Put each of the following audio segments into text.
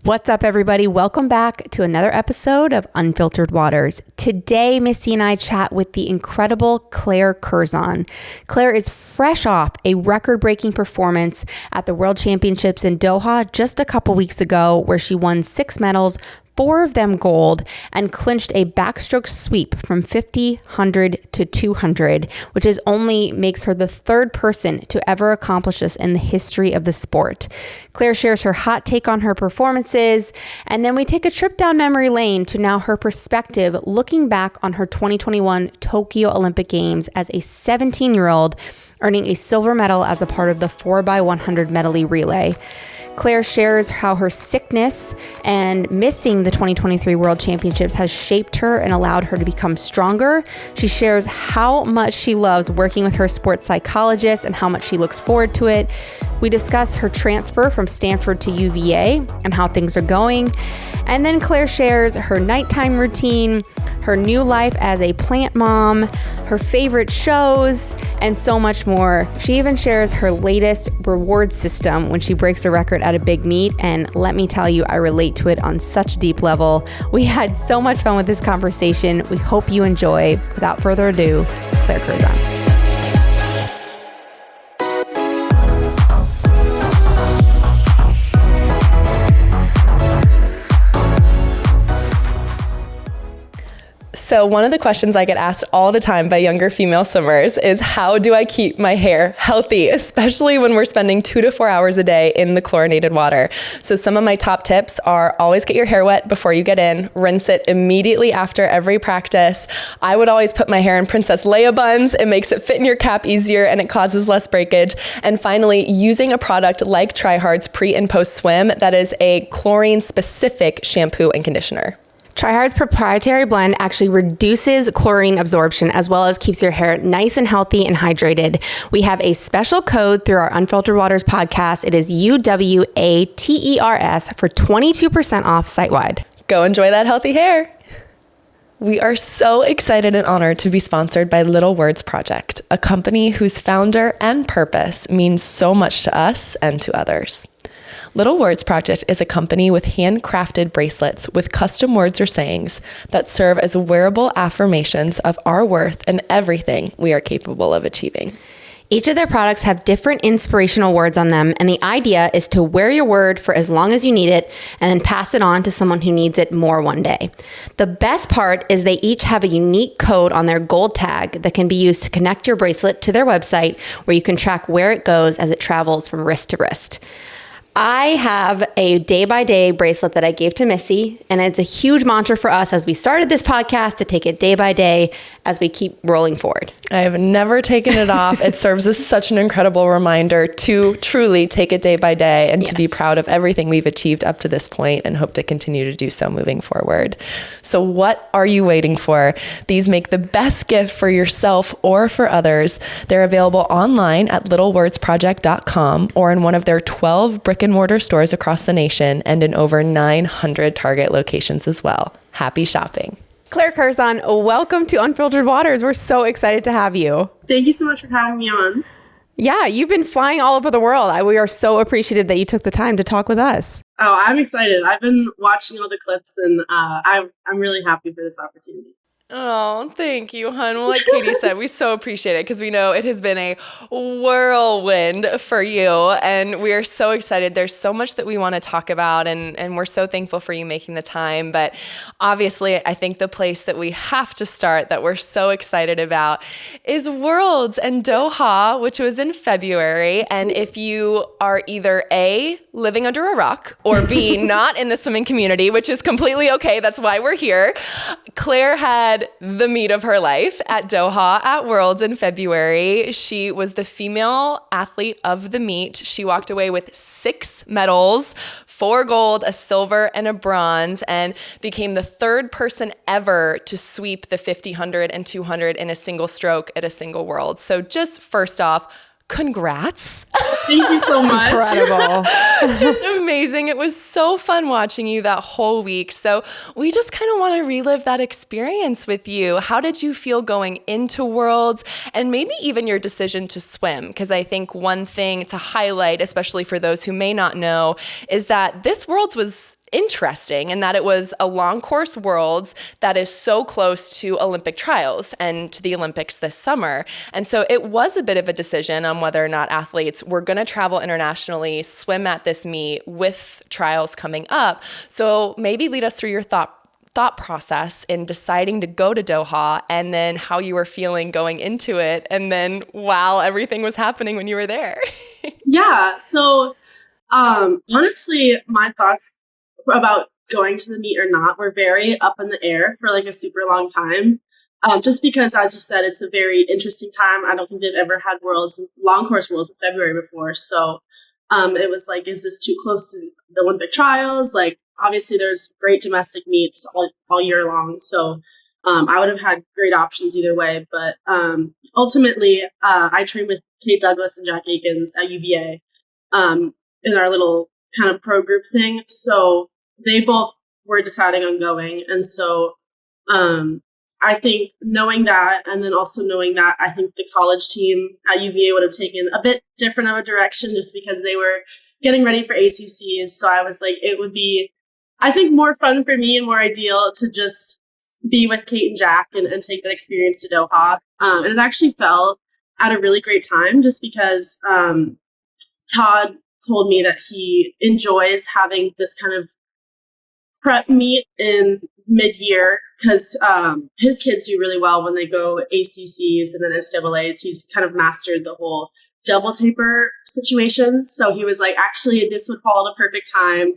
What's up, everybody? Welcome back to another episode of Unfiltered Waters. Today, Missy and I chat with the incredible Claire Curzan. Claire is fresh off a record-breaking performance at the World Championships in Doha just a couple weeks ago, where she won 6 medals, 4 of them gold, and clinched a backstroke sweep from 50, 100 to 200, which only makes her the 3rd person to ever accomplish this in the history of the sport. Claire shares her hot take on her performances, and then we take a trip down memory lane to now her perspective looking back on her 2021 Tokyo Olympic Games as a 17-year-old, earning a silver medal as a part of the 4x100 medley relay. Claire shares how her sickness and missing the 2023 World Championships has shaped her and allowed her to become stronger. She shares how much she loves working with her sports psychologist and how much she looks forward to it. We discuss her transfer from Stanford to UVA and how things are going. And then Claire shares her nighttime routine, her new life as a plant mom, her favorite shows, and so much more. She even shares her latest reward system when she breaks a record at a big meet. And let me tell you, I relate to it on such a deep level. We had so much fun with this conversation. We hope you enjoy. Without further ado, Claire Curzan. So one of the questions I get asked all the time by younger female swimmers is, how do I keep my hair healthy, especially when we're spending 2 to 4 hours a day in the chlorinated water? So some of my top tips are: always get your hair wet before you get in, rinse it immediately after every practice. I would always put my hair in Princess Leia buns. It makes it fit in your cap easier and it causes less breakage. And finally, using a product like Try Hard's pre and post swim that is a chlorine specific shampoo and conditioner. Try Hard's proprietary blend actually reduces chlorine absorption as well as keeps your hair nice and healthy and hydrated. We have a special code through our Unfiltered Waters podcast. It is UWATERS for 22% off site-wide. Go enjoy that healthy hair. We are so excited and honored to be sponsored by Little Words Project, a company whose founder and purpose means so much to us and to others. Little Words Project is a company with handcrafted bracelets with custom words or sayings that serve as wearable affirmations of our worth and everything we are capable of achieving. Each of their products have different inspirational words on them, and the idea is to wear your word for as long as you need it and then pass it on to someone who needs it more one day. The best part is they each have a unique code on their gold tag that can be used to connect your bracelet to their website, where you can track where it goes as it travels from wrist to wrist. I have a day-by-day bracelet that I gave to Missy, and it's a huge mantra for us as we started this podcast to take it day by day as we keep rolling forward. I have never taken it off. It serves as such an incredible reminder to truly take it day by day and to be proud of everything we've achieved up to this point and hope to continue to do so moving forward. So what are you waiting for? These make the best gift for yourself or for others. They're available online at littlewordsproject.com or in one of their 12 brick-and-mortar stores across the nation and in over 900 Target locations as well. Happy shopping. Claire Curzan, welcome to Unfiltered Waters. We're so excited to have you. Thank you so much for having me on. Yeah, you've been flying all over the world. We are so appreciative that you took the time to talk with us. Oh, I'm excited. I've been watching all the clips, and I'm really happy for this opportunity. Oh, thank you, hon. Well, like Katie said, we so appreciate it because we know it has been a whirlwind for you, and we are so excited. There's so much that we want to talk about, and we're so thankful for you making the time. But obviously, I think the place that we have to start that we're so excited about is Worlds and Doha, which was in February. And if you are either A, living under a rock, or B, not in the swimming community, which is completely okay, that's why we're here, Claire had the meet of her life at Doha at Worlds in February. She was the female athlete of the meet. She walked away with 6 medals, 4 gold, a silver, and a bronze, and became the 3rd person ever to sweep the 50, 100, and 200 in a single stroke at a single World. So just first off, congrats. Thank you so much. Incredible. Just amazing. It was so fun watching you that whole week. So we just kind of want to relive that experience with you. How did you feel going into Worlds, and maybe even your decision to swim? Because I think one thing to highlight, especially for those who may not know, is that this Worlds was interesting in that it was a long course worlds that is so close to Olympic trials and to the Olympics this summer. And so it was a bit of a decision on whether or not athletes were going to travel internationally, swim at this meet with trials coming up. So maybe lead us through your thought process in deciding to go to Doha, and then how you were feeling going into it, and then while everything was happening when you were there. Yeah. So honestly, my thoughts about going to the meet or not were very up in the air for like a super long time. Just because, as you said, it's a very interesting time. I don't think they've ever had long course worlds in February before. So it was like, is this too close to the Olympic trials? Like, obviously there's great domestic meets all year long. So I would have had great options either way. But ultimately, I trained with Kate Douglas and Jack Akins at UVA in our little kind of pro group thing. So they both were deciding on going. And so I think knowing that, and then also knowing that I think the college team at UVA would have taken a bit different of a direction just because they were getting ready for ACCs. So I was like, it would be, I think, more fun for me and more ideal to just be with Kate and Jack and take that experience to Doha. And it actually fell at a really great time just because Todd told me that he enjoys having this kind of prep meet in mid-year because his kids do really well when they go ACCs and then NCAAs. He's kind of mastered the whole double taper situation. So he was like, actually, this would fall at a perfect time.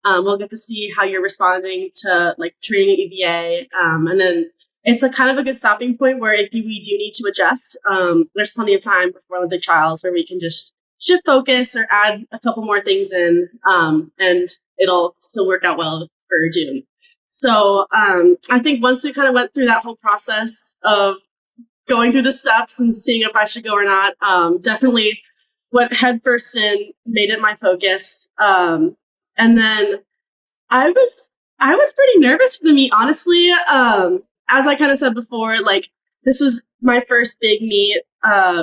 We'll get to see how you're responding to like training at UVA. And then it's a kind of a good stopping point where if we do need to adjust, there's plenty of time before Olympic trials where we can just shift focus or add a couple more things in, and it'll still work out well for June. So I think once we kind of went through that whole process of going through the steps and seeing if I should go or not, definitely went headfirst in, made it my focus. And then I was pretty nervous for the meet, honestly. As I kind of said before, like this was my first big meet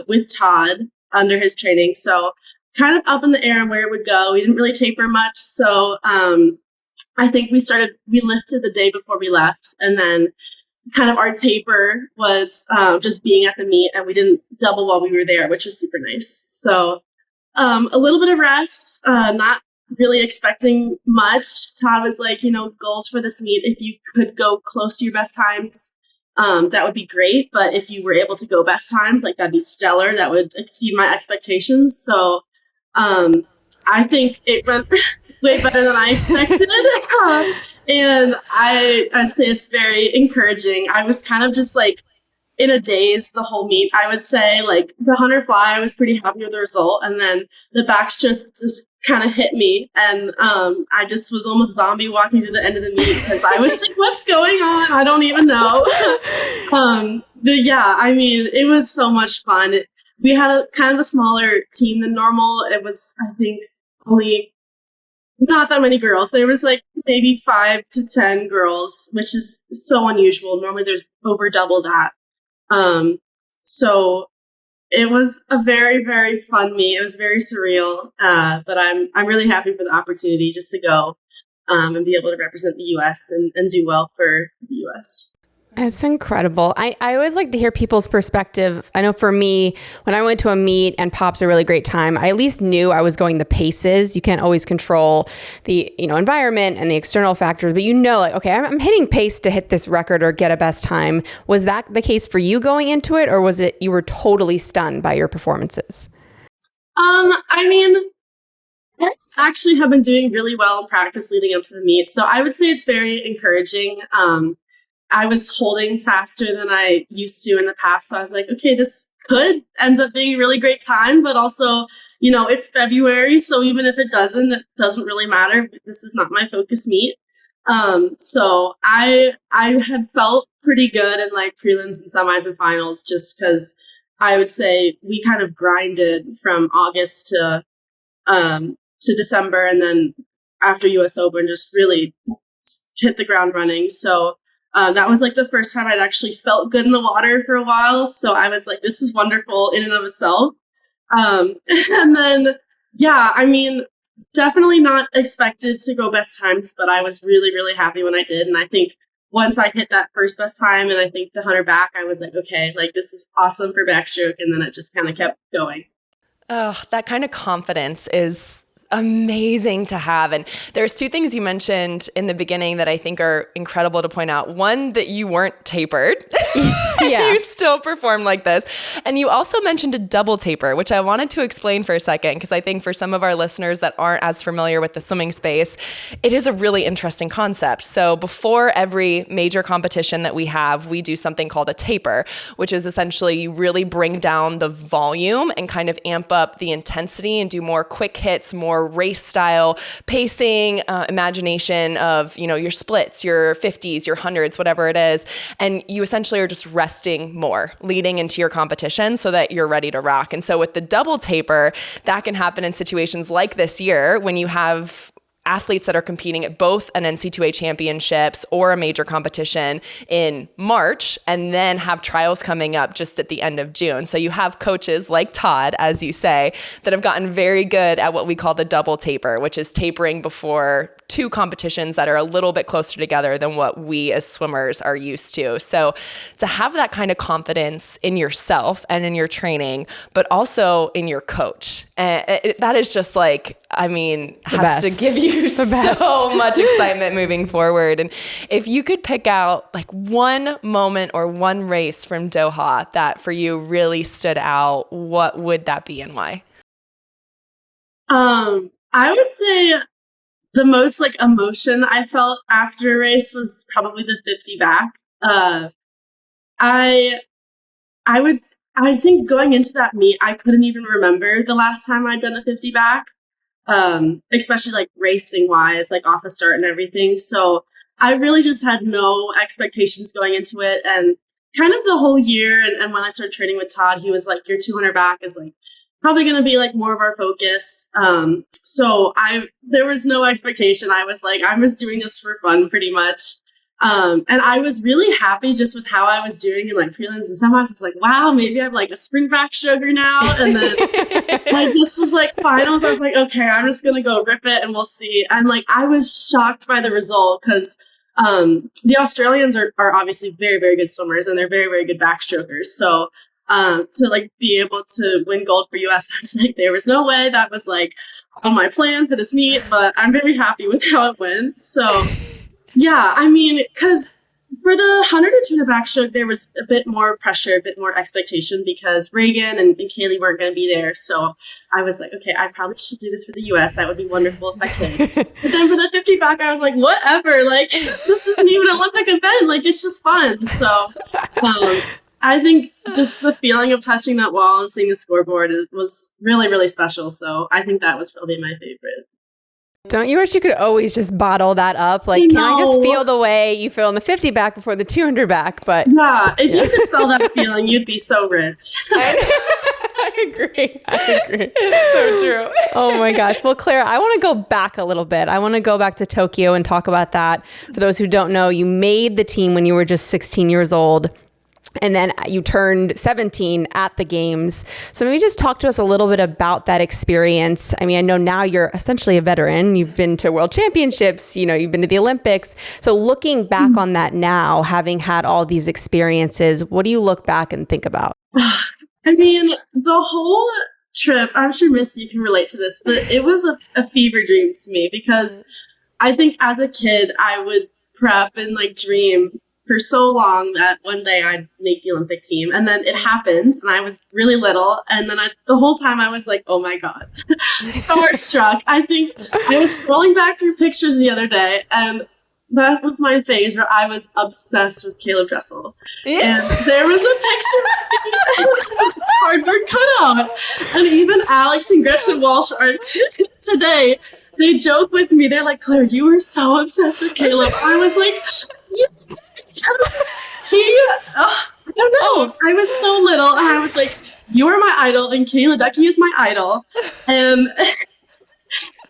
with Todd under his training. So kind of up in the air on where it would go. We didn't really taper much. So I think we lifted the day before we left. And then kind of our taper was just being at the meet, and we didn't double while we were there, which was super nice. So a little bit of rest, not really expecting much. Todd was like, goals for this meet, if you could go close to your best times, that would be great. But if you were able to go best times, like that'd be stellar. That would exceed my expectations. So I think it went way better than I expected. And I'd say it's very encouraging. I was kind of just like in a daze the whole meet. I would say like the 100 fly, I was pretty happy with the result. And then the backs just kind of hit me. And I just was almost zombie walking to the end of the meet because I was like, what's going on? I don't even know. But yeah, I mean, it was so much fun. We had a kind of a smaller team than normal. It was, I think, only not that many girls. There was like maybe 5 to 10 girls, which is so unusual. Normally there's over double that. So it was a very, very fun meet. It was very surreal. But I'm really happy for the opportunity just to go, and be able to represent the US and do well for the US. It's incredible. I always like to hear people's perspective. I know for me, when I went to a meet and popped a really great time, I at least knew I was going the paces. You can't always control the environment and the external factors, but like, okay, I'm hitting pace to hit this record or get a best time. Was that the case for you going into it, or was it you were totally stunned by your performances? I mean, I actually have been doing really well in practice leading up to the meet, so I would say it's very encouraging. I was holding faster than I used to in the past. So I was like, okay, this could end up being a really great time, but also, it's February. So even if it doesn't really matter. This is not my focus meet. So I had felt pretty good in like prelims and semis and finals, just because I would say we kind of grinded from August to December. And then after US Open, just really hit the ground running. So that was like the first time I'd actually felt good in the water for a while. So I was like, this is wonderful in and of itself. And then, yeah, I mean, definitely not expected to go best times, but I was really, really happy when I did. And I think once I hit that first best time and I think the 100 back, I was like, okay, like this is awesome for backstroke. And then it just kind of kept going. Oh, that kind of confidence is amazing to have. And there's two things you mentioned in the beginning that I think are incredible to point out. One, that you weren't tapered. Yeah. You still performed like this. And you also mentioned a double taper, which I wanted to explain for a second, because I think for some of our listeners that aren't as familiar with the swimming space, it is a really interesting concept. So before every major competition that we have, we do something called a taper, which is essentially you really bring down the volume and kind of amp up the intensity and do more quick hits, more race style pacing, imagination of, your splits, your 50s, your 100s, whatever it is. And you essentially are just resting more leading into your competition so that you're ready to rock. And so with the double taper, that can happen in situations like this year when you have athletes that are competing at both an NC2A championships or a major competition in March, and then have trials coming up just at the end of June. So you have coaches like Todd, as you say, that have gotten very good at what we call the double taper, which is tapering before two competitions that are a little bit closer together than what we as swimmers are used to. So to have that kind of confidence in yourself and in your training, but also in your coach, that is just like, has to give you so much excitement moving forward. And if you could pick out like one moment or one race from Doha that for you really stood out, what would that be and why? I would say the most like emotion I felt after a race was probably the 50 back. I think going into that meet, I couldn't even remember the last time I'd done a 50 back, especially like racing wise, like off a start and everything. So I really just had no expectations going into it. And kind of the whole year. And when I started training with Todd, he was like, your 200 back is like probably going to be like more of our focus. So there was no expectation. I was like, I'm just doing this for fun pretty much. And I was really happy just with how I was doing in like prelims and semis. I was like, wow, maybe I'm like a sprint backstroker now. And then like this was like finals. I was like, okay, I'm just going to go rip it and we'll see. And like, I was shocked by the result because the Australians are obviously very, very good swimmers and they're very, very good backstrokers. So to like be able to win gold for US, I was like, there was no way that was like on my plan for this meet, but I'm very happy with how it went. So yeah, because for the 100 and 200 backstroke, there was a bit more pressure, a bit more expectation because Reagan and Caeleb weren't going to be there. So I was like, okay, I probably should do this for the US. That would be wonderful if I could. But then for the 50 back, I was like, whatever. Like, this isn't even an Olympic event. Like, it's just fun. So I think just the feeling of touching that wall and seeing the scoreboard was really, really special. So I think that was probably my favorite. Don't you wish you could always just bottle that up? Like, can I just feel the way you feel in the 50 back before the 200 back? But yeah, if you could sell that feeling, you'd be so rich. I agree. It's so true. Oh my gosh. Well, Claire, I want to go back a little bit. I want to go back to Tokyo and talk about that. For those who don't know, you made the team when you were just 16 years old. And then you turned 17 at the games. So maybe just talk to us a little bit about that experience. I know now you're essentially a veteran. You've been to world championships, you've been to the Olympics. So looking back on that now, having had all these experiences, what do you look back and think about? The whole trip, I'm sure Missy can relate to this, but it was a fever dream to me because I think as a kid, I would prep and like dream for so long that one day I'd make the Olympic team. And then it happened and I was really little. And then the whole time I was like, oh my God, starstruck. I think I was scrolling back through pictures the other day and that was my phase where I was obsessed with Caeleb Dressel. Yeah. And there was a picture cardboard cutout. And even Alex and Gretchen Walsh are today. They joke with me. They're like, Claire, you were so obsessed with Caeleb. I was like, yes, because I don't know. I was so little and I was like, you are my idol and Ledecky is my idol.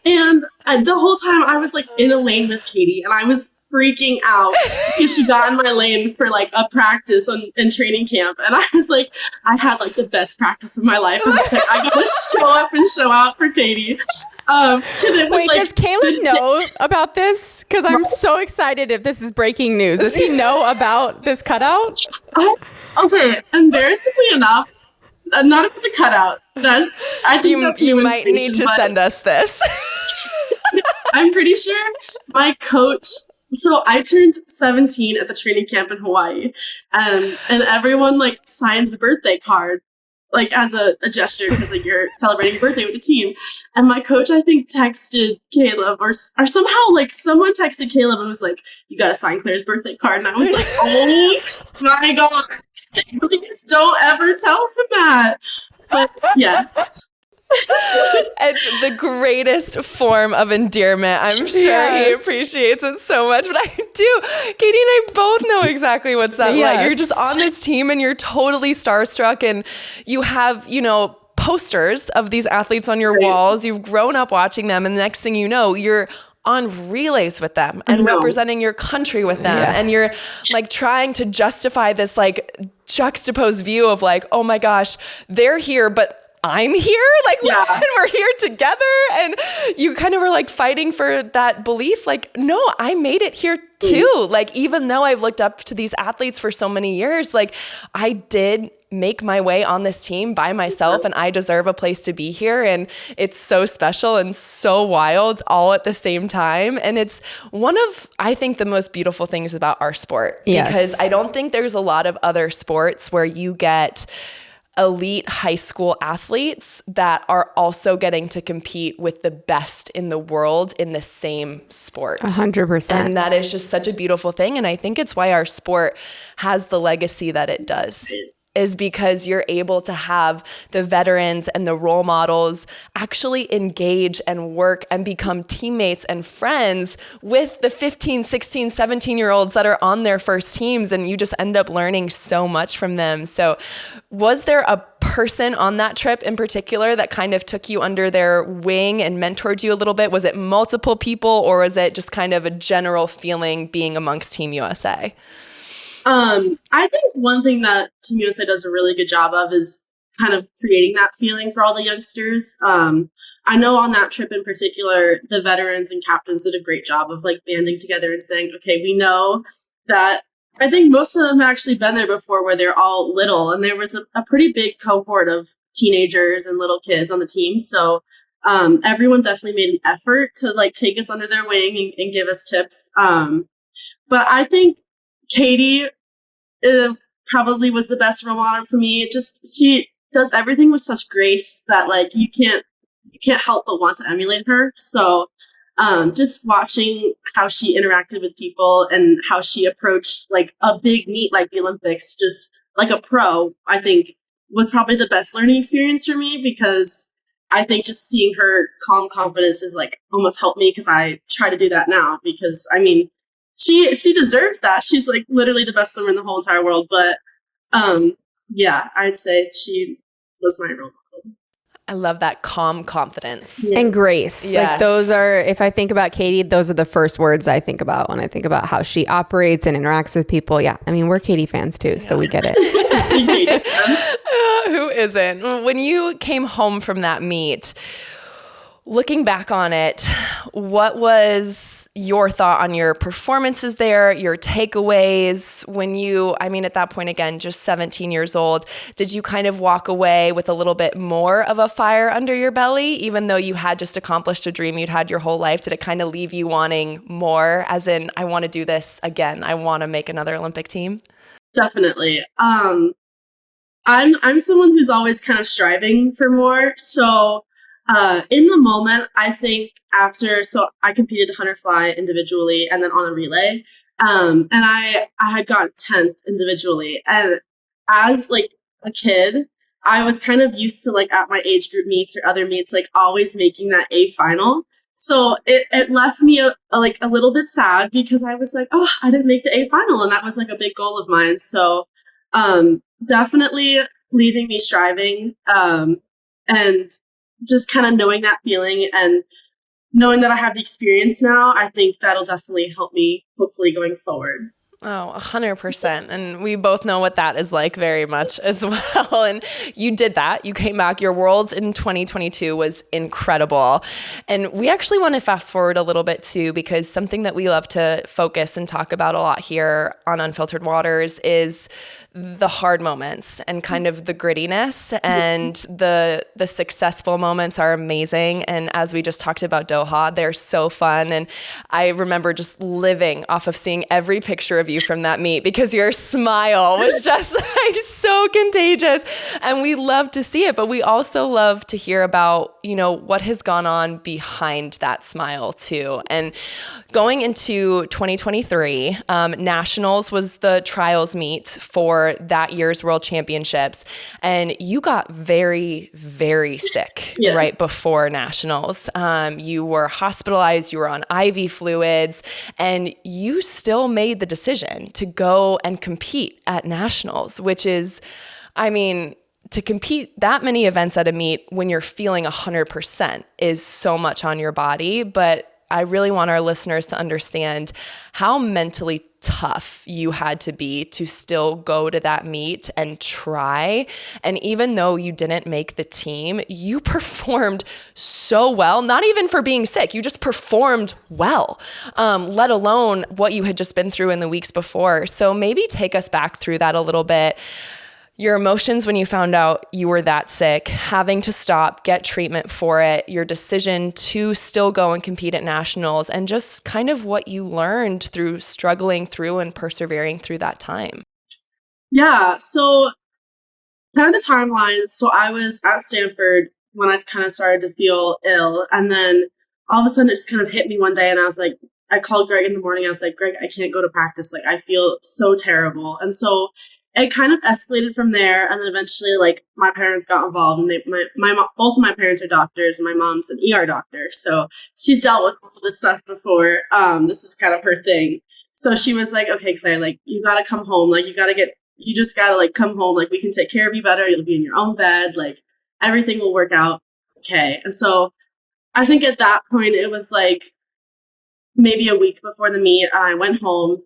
And the whole time I was like in a lane with Katie and I was freaking out because she got in my lane for like a practice in training camp. And I was like, I had like the best practice of my life. I was like, I gotta show up and show out for Katie. Wait, does Caeleb know about this? Because I'm so excited if this is breaking news. Does he know about this cutout? Okay, embarrassingly enough, not about the cutout. I think that's you might need to send us this. I'm pretty sure my coach. So I turned 17 at the training camp in Hawaii, and everyone like signed the birthday card, like as a gesture because like you're celebrating your birthday with the team. And my coach, I think, texted Caeleb or somehow like someone texted Caeleb and was like, "You got to sign Claire's birthday card." And I was like, "Oh my god, please don't ever tell him that." But yes. It's the greatest form of endearment. I'm sure he appreciates it so much, but I do. Katie and I both know exactly what's that like. You're just on this team and you're totally starstruck, and you have, posters of these athletes on your walls. You've grown up watching them, and the next thing you know, you're on relays with them and representing your country with them. And you're like trying to justify this like juxtaposed view of like, oh my gosh, they're here, but I'm here, like, and we're here together. And you kind of are like fighting for that belief. Like, no, I made it here too. Like, even though I've looked up to these athletes for so many years, like I did make my way on this team by myself, and I deserve a place to be here. And it's so special and so wild all at the same time. And it's one of, I think, the most beautiful things about our sport, because I don't think there's a lot of other sports where you get elite high school athletes that are also getting to compete with the best in the world in the same sport. 100%. And that is just such a beautiful thing. And I think it's why our sport has the legacy that it does, is because you're able to have the veterans and the role models actually engage and work and become teammates and friends with the 15, 16, 17-year-olds that are on their first teams, and you just end up learning so much from them. So was there a person on that trip in particular that kind of took you under their wing and mentored you a little bit? Was it multiple people, or was it just kind of a general feeling being amongst Team USA? I think one thing that Team USA does a really good job of is kind of creating that feeling for all the youngsters. I know on that trip in particular, the veterans and captains did a great job of like banding together and saying, okay, we know that. I think most of them have actually been there before, where they're all little, and there was a pretty big cohort of teenagers and little kids on the team. So everyone definitely made an effort to like take us under their wing and give us tips. But I think Katie probably was the best role model to me. She does everything with such grace that like you can't help but want to emulate her. So just watching how she interacted with people and how she approached like a big meet like the Olympics, just like a pro, I think was probably the best learning experience for me, because I think just seeing her calm confidence is like almost helped me, because I try to do that now, because I mean, she deserves that. She's like literally the best swimmer in the whole entire world. But yeah, I'd say she was my role model. I love that calm confidence. And grace. Yes. Like those are, if I think about Katie, those are the first words I think about when I think about how she operates and interacts with people. Yeah. I mean, we're Katie fans too, so we get it. Who isn't? When you came home from that meet, looking back on it, what was your thought on your performances there, your takeaways when you, I mean, at that point, again, just 17 years old, did you kind of walk away with a little bit more of a fire under your belly, even though you had just accomplished a dream you'd had your whole life? Did it kind of leave you wanting more, as in, I want to do this again, I want to make another Olympic team? Definitely. I'm someone who's always kind of striving for more. So in the moment, I think so I competed 100 fly individually and then on a relay. And I had gotten 10th individually. And as like a kid, I was kind of used to like at my age group meets or other meets, like always making that A final. So it left me a little bit sad, because I was like, oh, I didn't make the A final. And that was like a big goal of mine. So definitely leaving me striving. And just kind of knowing that feeling and knowing that I have the experience now, I think that'll definitely help me hopefully going forward. Oh, 100%. And we both know what that is like very much as well. And you did that. You came back. Your Worlds in 2022 was incredible. And we actually want to fast forward a little bit too, because something that we love to focus and talk about a lot here on Unfiltered Waters is the hard moments and kind of the grittiness, and the successful moments are amazing. And as we just talked about Doha, they're so fun. And I remember just living off of seeing every picture of you from that meet, because your smile was just like so contagious, and we love to see it. But we also love to hear about, you know, what has gone on behind that smile too. And going into 2023, Nationals was the trials meet for that year's World Championships. And you got very, very sick right before Nationals. You were hospitalized, you were on IV fluids, and you still made the decision to go and compete at Nationals, which is, I mean, to compete that many events at a meet when you're feeling 100% is so much on your body. But I really want our listeners to understand how mentally tough you had to be to still go to that meet and try. And even though you didn't make the team, you performed so well, not even for being sick, you just performed well, let alone what you had just been through in the weeks before. So maybe take us back through that a little bit. Your emotions when you found out you were that sick, having to stop, get treatment for it, your decision to still go and compete at Nationals, and just kind of what you learned through struggling through and persevering through that time. Yeah, so kind of the timeline. So I was at Stanford when I kind of started to feel ill, and then all of a sudden it just kind of hit me one day, and I was like, I called Greg in the morning. I was like, Greg, I can't go to practice. Like, I feel so terrible. And so it kind of escalated from there, and then eventually, like, my parents got involved, and both of my parents are doctors, and my mom's an ER doctor, so she's dealt with all this stuff before. This is kind of her thing. So she was like, "Okay, Claire, like, you gotta come home. Like, you just gotta like come home. Like, we can take care of you better. You'll be in your own bed. Like, everything will work out okay." And so I think at that point it was like maybe a week before the meet, I went home.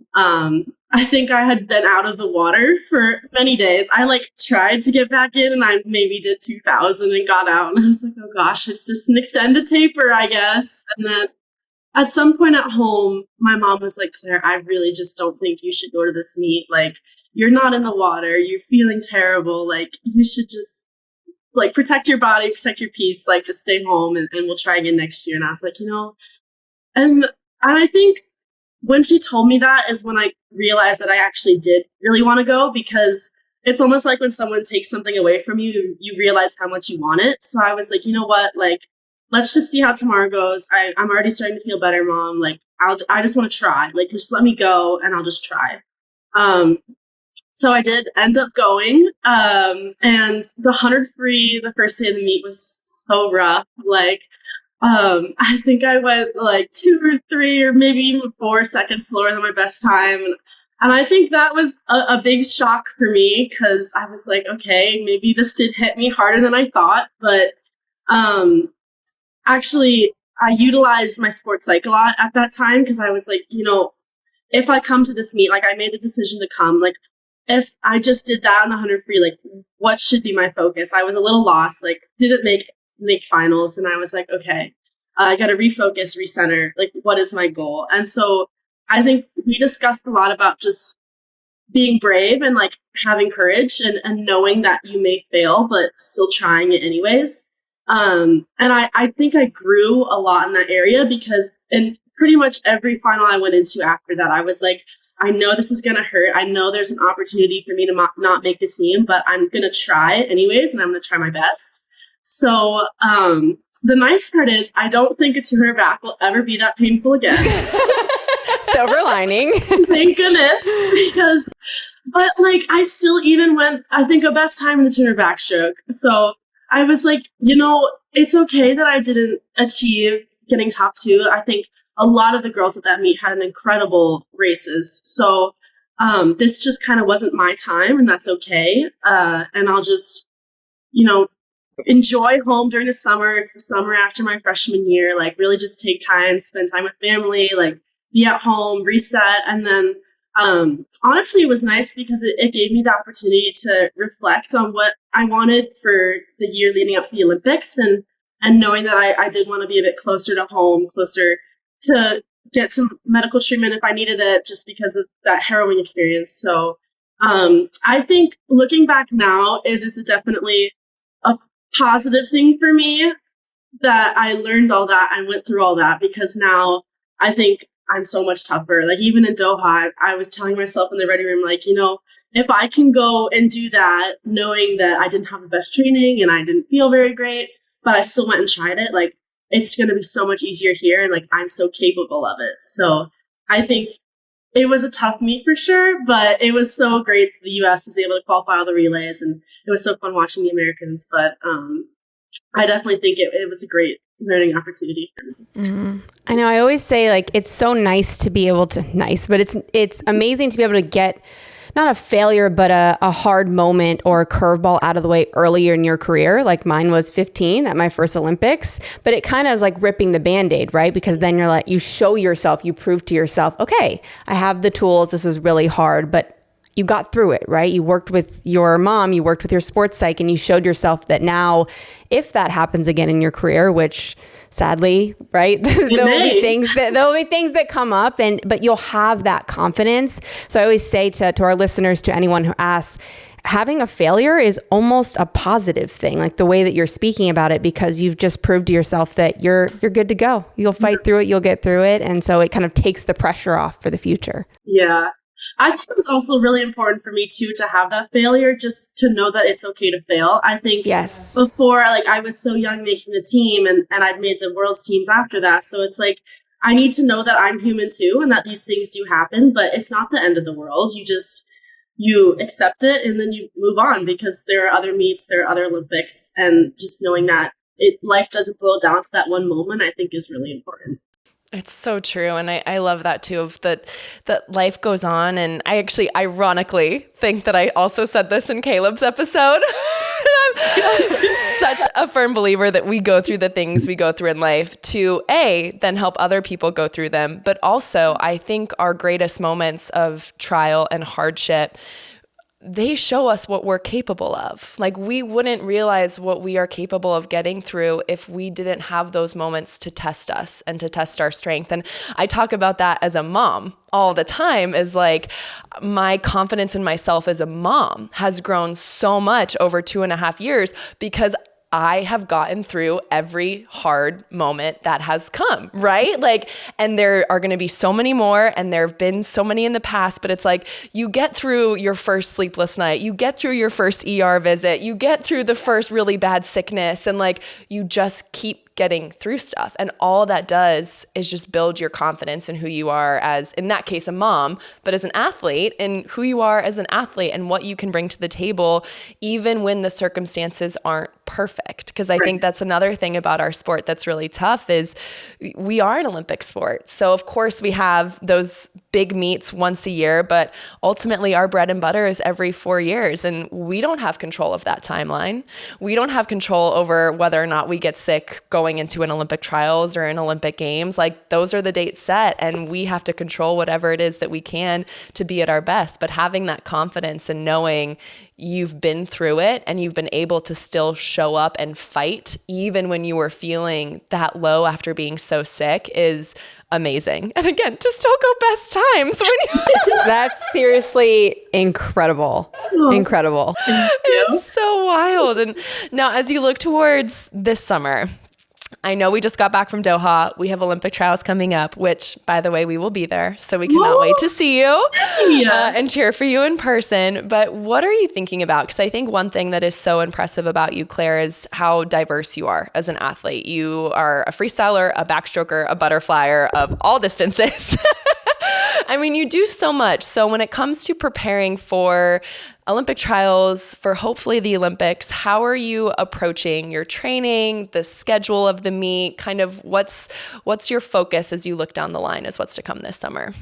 I think I had been out of the water for many days. I like tried to get back in, and I maybe did 2,000 and got out. And I was like, oh gosh, it's just an extended taper, I guess. And then at some point at home, my mom was like, Claire, I really just don't think you should go to this meet. Like, you're not in the water. You're feeling terrible. Like, you should just like protect your body, protect your peace. Like, just stay home, and we'll try again next year. And I was like, and I think when she told me that is when I realized that I actually did really want to go, because it's almost like when someone takes something away from you, you realize how much you want it. So I was like, you know what? Like, let's just see how tomorrow goes. I'm already starting to feel better, Mom. Like, I just want to try. Like, just let me go, and I'll just try. So I did end up going. And the 100 free, the first day of the meet was so rough. Like, I think I went like 2 or 3 or maybe even 4 seconds slower than my best time. And I think that was a big shock for me, because I was like, okay, maybe this did hit me harder than I thought. But actually, I utilized my sports psych a lot at that time, because I was like, if I come to this meet, like, I made the decision to come, like, if I just did that on the 100 free, like, what should be my focus? I was a little lost, like, didn't make finals, and I was like, okay, I got to refocus, recenter, like, what is my goal? And so I think we discussed a lot about just being brave and like having courage, and knowing that you may fail but still trying it anyways. And I think I grew a lot in that area, because in pretty much every final I went into after that, I was like, I know this is going to hurt. I know there's an opportunity for me to not make the team, but I'm going to try it anyways, and I'm going to try my best. So the nice part is I don't think a 200 back will ever be that painful again. Silver lining. Thank goodness. But like, I still even went, I think, a best time in the 200 backstroke. So I was like, it's okay that I didn't achieve getting top 2. I think a lot of the girls at that meet had an incredible races. So this just kind of wasn't my time, and that's okay. And I'll just, enjoy home during the summer. It's the summer after my freshman year. Like, really just take time, spend time with family, like, be at home, reset. And then honestly, it was nice because it gave me the opportunity to reflect on what I wanted for the year leading up to the Olympics, and knowing that I did want to be a bit closer to home, closer to get some medical treatment if I needed it, just because of that harrowing experience. So I think looking back now, it is definitely a positive thing for me that I learned all that and went through all that, because now I think I'm so much tougher. Like even in Doha, I was telling myself in the ready room, like, if I can go and do that, knowing that I didn't have the best training and I didn't feel very great, but I still went and tried it, like it's going to be so much easier here. And like, I'm so capable of it. So I think it was a tough meet for sure, but it was so great that the U.S. was able to qualify all the relays, and it was so fun watching the Americans. But I definitely think it was a great learning opportunity for me. Mm-hmm. I know. I always say like it's so nice to be able to but it's amazing to be able to get not a failure, but a hard moment or a curveball out of the way earlier in your career. Like mine was 15 at my first Olympics, but it kind of is like ripping the Band-Aid, right? Because then you're like, you show yourself, you prove to yourself, okay, I have the tools. This was really hard, but you got through it, right? You worked with your mom, you worked with your sports psych, and you showed yourself that now, if that happens again in your career, which sadly, right, there'll be things that come up, but you'll have that confidence. So I always say to our listeners, to anyone who asks, having a failure is almost a positive thing, like the way that you're speaking about it, because you've just proved to yourself that you're good to go. You'll fight through it, you'll get through it, and so it kind of takes the pressure off for the future. Yeah. I think it was also really important for me too to have that failure, just to know that it's okay to fail. I think before, like I was so young making the team, and I'd made the world's teams after that. So it's like, I need to know that I'm human too, and that these things do happen, but it's not the end of the world. You accept it and then you move on, because there are other meets, there are other Olympics, and just knowing that life doesn't boil down to that one moment, I think is really important. It's so true. And I love that too, of that life goes on. And I actually ironically think that I also said this in Caeleb's episode. I'm such a firm believer that we go through the things we go through in life to then help other people go through them. But also I think our greatest moments of trial and hardship, they show us what we're capable of. Like we wouldn't realize what we are capable of getting through if we didn't have those moments to test us and to test our strength. And I talk about that as a mom all the time, is like my confidence in myself as a mom has grown so much over 2.5 years because I have gotten through every hard moment that has come, right? Like, and there are going to be so many more, and there have been so many in the past, but it's like, you get through your first sleepless night, you get through your first ER visit, you get through the first really bad sickness, and like, you just keep getting through stuff. And all that does is just build your confidence in who you are as, in that case, a mom, but as an athlete, and who you are as an athlete and what you can bring to the table, even when the circumstances aren't perfect. Because I think that's another thing about our sport that's really tough, is we are an Olympic sport. So of course we have those big meets once a year, but ultimately our bread and butter is every 4 years. And we don't have control of that timeline. We don't have control over whether or not we get sick going into an Olympic trials or an Olympic games. Like those are the dates set, and we have to control whatever it is that we can to be at our best. But having that confidence and knowing you've been through it and you've been able to still show up and fight even when you were feeling that low after being so sick is amazing. And again, just don't go best times when you That's seriously incredible. Incredible. It's so wild. And now as you look towards this summer, I know we just got back from Doha. We have Olympic trials coming up, which, by the way, we will be there. So we cannot wait to see you and cheer for you in person. But what are you thinking about? Because I think one thing that is so impressive about you, Claire, is how diverse you are as an athlete. You are a freestyler, a backstroker, a butterflyer of all distances. I mean, you do so much. So when it comes to preparing for Olympic trials, for hopefully the Olympics, how are you approaching your training, the schedule of the meet? Kind of what's your focus as you look down the line as what's to come this summer?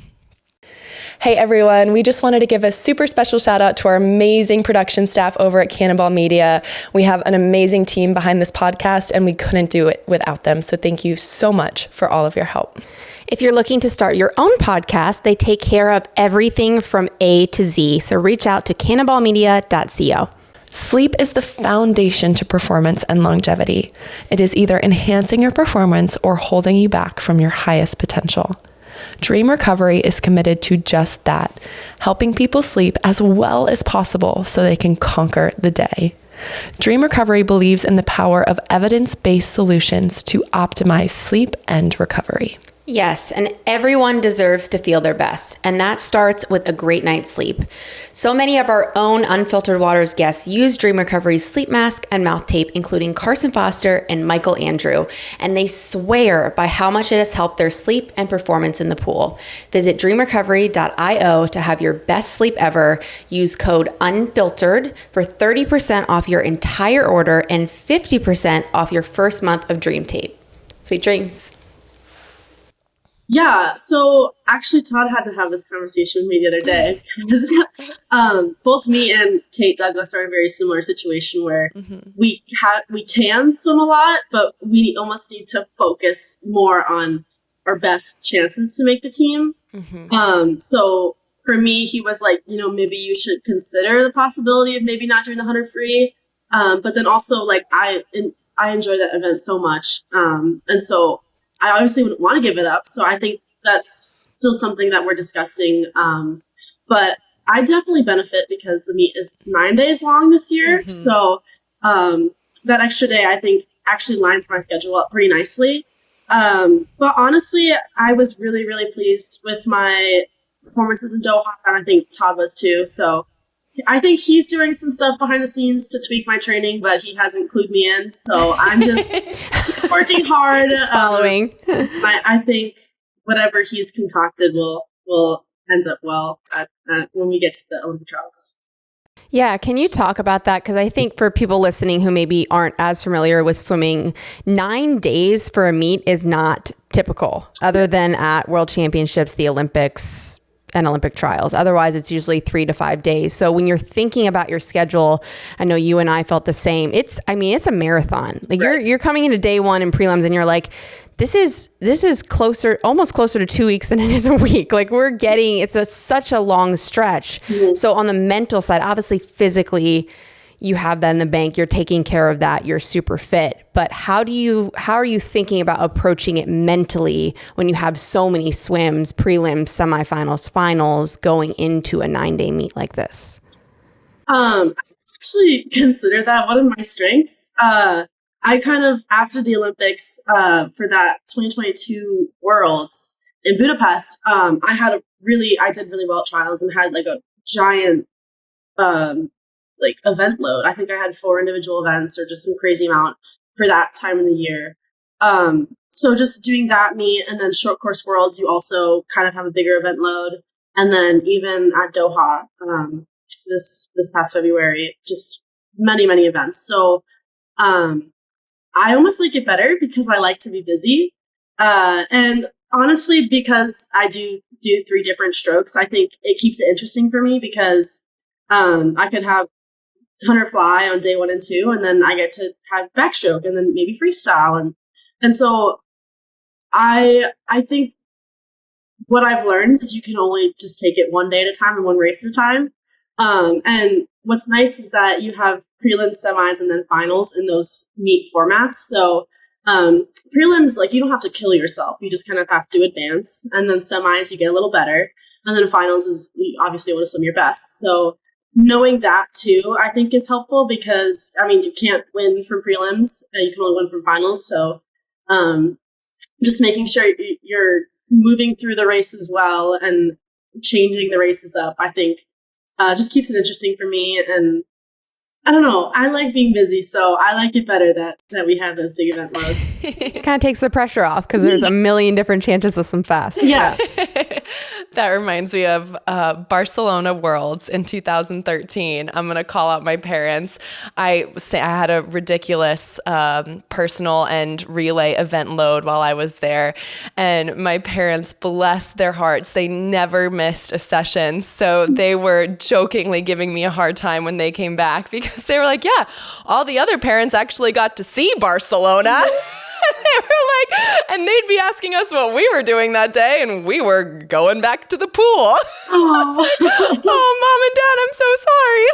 Hey everyone, we just wanted to give a super special shout out to our amazing production staff over at Cannonball Media. We have an amazing team behind this podcast, and we couldn't do it without them. So thank you so much for all of your help. If you're looking to start your own podcast, they take care of everything from A to Z. So reach out to cannonballmedia.co. Sleep is the foundation to performance and longevity. It is either enhancing your performance or holding you back from your highest potential. Dream Recovery is committed to just that, helping people sleep as well as possible so they can conquer the day. Dream Recovery believes in the power of evidence-based solutions to optimize sleep and recovery. Yes, and everyone deserves to feel their best, and that starts with a great night's sleep. So many of our own Unfiltered Waters guests use Dream Recovery's sleep mask and mouth tape, including Carson Foster and Michael Andrew, and they swear by how much it has helped their sleep and performance in the pool. Visit dreamrecovery.io to have your best sleep ever. Use code UNFILTERED for 30% off your entire order and 50% off your first month of Dream Tape. Sweet dreams. Yeah, so actually Todd had to have this conversation with me the other day because both me and Tate Douglas are in a very similar situation where we can swim a lot, but we almost need to focus more on our best chances to make the team. So for me, he was like, maybe you should consider the possibility of maybe not doing the 100 free. But then also like I enjoy that event so much. And so I obviously wouldn't want to give it up. So I think that's still something that we're discussing. But I definitely benefit because the meet is 9 days long this year. So that extra day, I think, actually lines my schedule up pretty nicely. But honestly, I was really, really pleased with my performances in Doha. And I think Todd was too. So I think he's doing some stuff behind the scenes to tweak my training, but he hasn't clued me in. So I'm just working hard. Just following. I think whatever he's concocted will end up well when we get to the Olympic trials. Yeah, can you talk about that? Because I think for people listening who maybe aren't as familiar with swimming, 9 days for a meet is not typical, other than at World Championships, the Olympics, and Olympic trials. Otherwise, it's usually 3 to 5 days. So when you're thinking about your schedule, I know you and I felt the same. It's a marathon. Like you're coming into day one in prelims and you're like, this is almost closer to 2 weeks than it is a week. Like it's such a long stretch. So on the mental side, obviously physically, you have that in the bank, you're taking care of that, you're super fit. But how are you thinking about approaching it mentally when you have so many swims, prelims, semifinals, finals going into a 9-day meet like this? I actually consider that one of my strengths. I kind of, after the Olympics, for that 2022 Worlds in Budapest, I did really well at trials and had like a giant, event load. I think I had 4 individual events or just some crazy amount for that time of the year. So just doing that meet and then short course Worlds, you also kind of have a bigger event load. And then even at Doha, this past February, just many, many events. So, I almost like it better because I like to be busy. And honestly, because I do 3 different strokes, I think it keeps it interesting for me because, I could have 100 fly on day 1 and 2, and then I get to have backstroke and then maybe freestyle. And so I think what I've learned is you can only just take it one day at a time and one race at a time. And what's nice is that you have prelims, semis, and then finals in those meet formats. So prelims, like you don't have to kill yourself. You just kind of have to advance. And then semis, you get a little better. And then finals is you obviously want to swim your best. So knowing that too, I think is helpful because, you can't win from prelims. You can only win from finals. So just making sure you're moving through the race as well and changing the races up, I think just keeps it interesting for me. And I don't know, I like being busy, so I like it better that we have those big event loads. It kind of takes the pressure off because there's a million different chances of some fast. Yes. That reminds me of Barcelona Worlds in 2013. I'm going to call out my parents. I had a ridiculous personal and relay event load while I was there. And my parents, bless their hearts, they never missed a session. So they were jokingly giving me a hard time when they came back because they were like, yeah, all the other parents actually got to see Barcelona. They were And they'd be asking us what we were doing that day, and we were going back to the pool. Oh, Mom and Dad, I'm so sorry.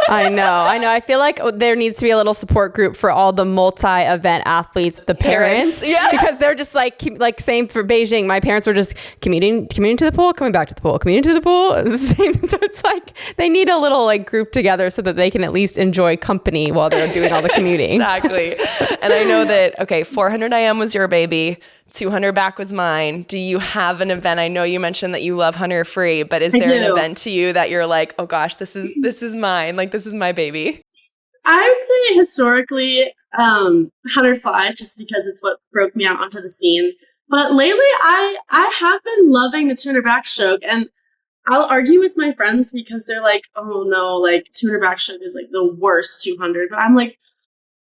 I know. I feel like there needs to be a little support group for all the multi-event athletes, the parents, yeah. because they're just like same for Beijing. My parents were just commuting to the pool, coming back to the pool, commuting to the pool. It's the same. So it's like they need a little like group together so that they can at least enjoy company while they're doing all the commuting. Exactly. And I know that, 400 IM was your baby. 200 back was mine. Do you have an event? I know you mentioned that you love Hunter Free, but is there an event to you that you're like, oh gosh, this is mine. Like, this is my baby? I would say historically, Hunter Fly, just because it's what broke me out onto the scene. But lately, I have been loving the 200 backstroke, and I'll argue with my friends because they're like, oh no, like 200 backstroke is like the worst 200. But I'm like,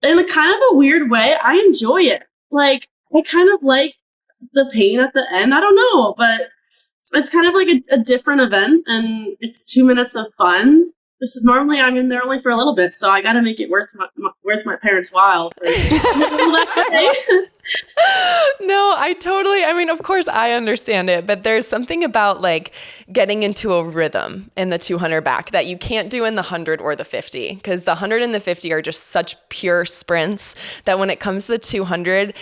in a kind of a weird way, I enjoy it. Like, I kind of like the pain at the end. I don't know, but it's kind of like a different event, and it's 2 minutes of fun. Normally I'm in there only for a little bit, so I got to make it worth my parents' while. No, of course I understand it, but there's something about like getting into a rhythm in the 200 back that you can't do in the 100 or the 50, because the 100 and the 50 are just such pure sprints that when it comes to the 200,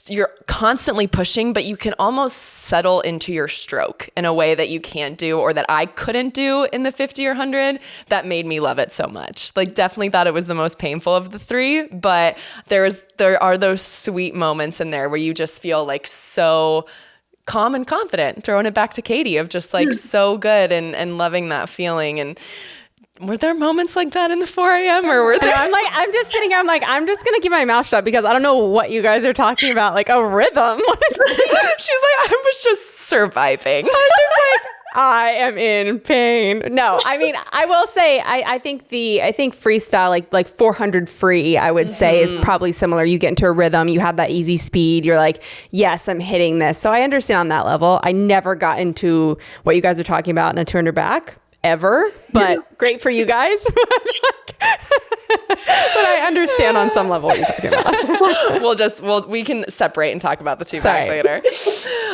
you're constantly pushing, but you can almost settle into your stroke in a way that you can't do, or that I couldn't do in the 50 or 100. That made me love it so much. Like, definitely thought it was the most painful of the three, but there are those sweet moments in there where you just feel like so calm and confident, throwing it back to Katie, of just like so good and loving that feeling. And were there moments like that in the 4 a.m. or were there? I'm just sitting here. I'm like, I'm just going to keep my mouth shut because I don't know what you guys are talking about. Like a rhythm. What is this? She's like, I was just surviving. I'm just like, I am in pain. No, I mean, I will say, I think freestyle, like 400 free, I would say is probably similar. You get into a rhythm, you have that easy speed. You're like, yes, I'm hitting this. So I understand on that level. I never got into what you guys are talking about in a 200 back ever, but great for you guys. But I understand on some level what you're talking about. We can separate and talk about the two back later.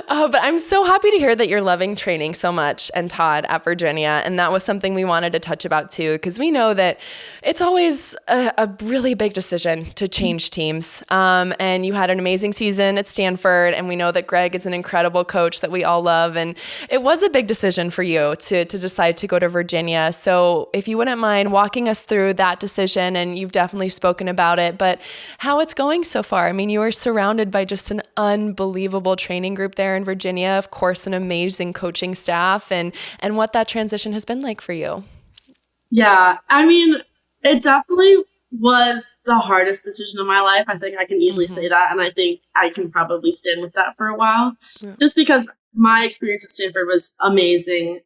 But I'm so happy to hear that you're loving training so much, and Todd at Virginia. And that was something we wanted to touch about too, because we know that it's always a really big decision to change teams. And you had an amazing season at Stanford, and we know that Greg is an incredible coach that we all love. And it was a big decision for you to decide to go to Virginia. So if you wouldn't mind walking us through that decision, and you've definitely spoken about it, but how it's going so far. I mean, you are surrounded by just an unbelievable training group there in Virginia, of course, an amazing coaching staff, and what that transition has been like for you. Yeah, I mean, it definitely was the hardest decision of my life. I think I can easily say that, and I think I can probably stand with that for a while, just because my experience at Stanford was amazing.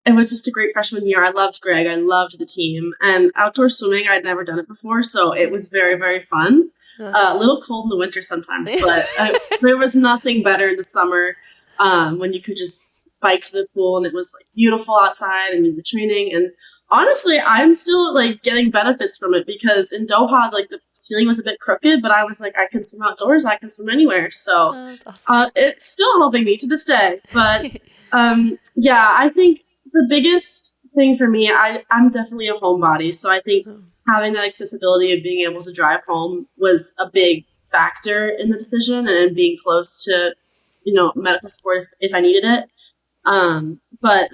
It was just a great freshman year. I loved Greg. I loved the team. And outdoor swimming, I'd never done it before, so it was very, very fun. A little cold in the winter sometimes, but there was nothing better in the summer when you could just bike to the pool and it was like beautiful outside and you were training. And honestly, I'm still like getting benefits from it, because in Doha, like the ceiling was a bit crooked, but I was like, I can swim outdoors. I can swim anywhere. So awesome. It's still helping me to this day. But yeah, I think the biggest thing for me, I'm definitely a homebody. So I think having that accessibility of being able to drive home was a big factor in the decision, and being close to, medical support if I needed it. But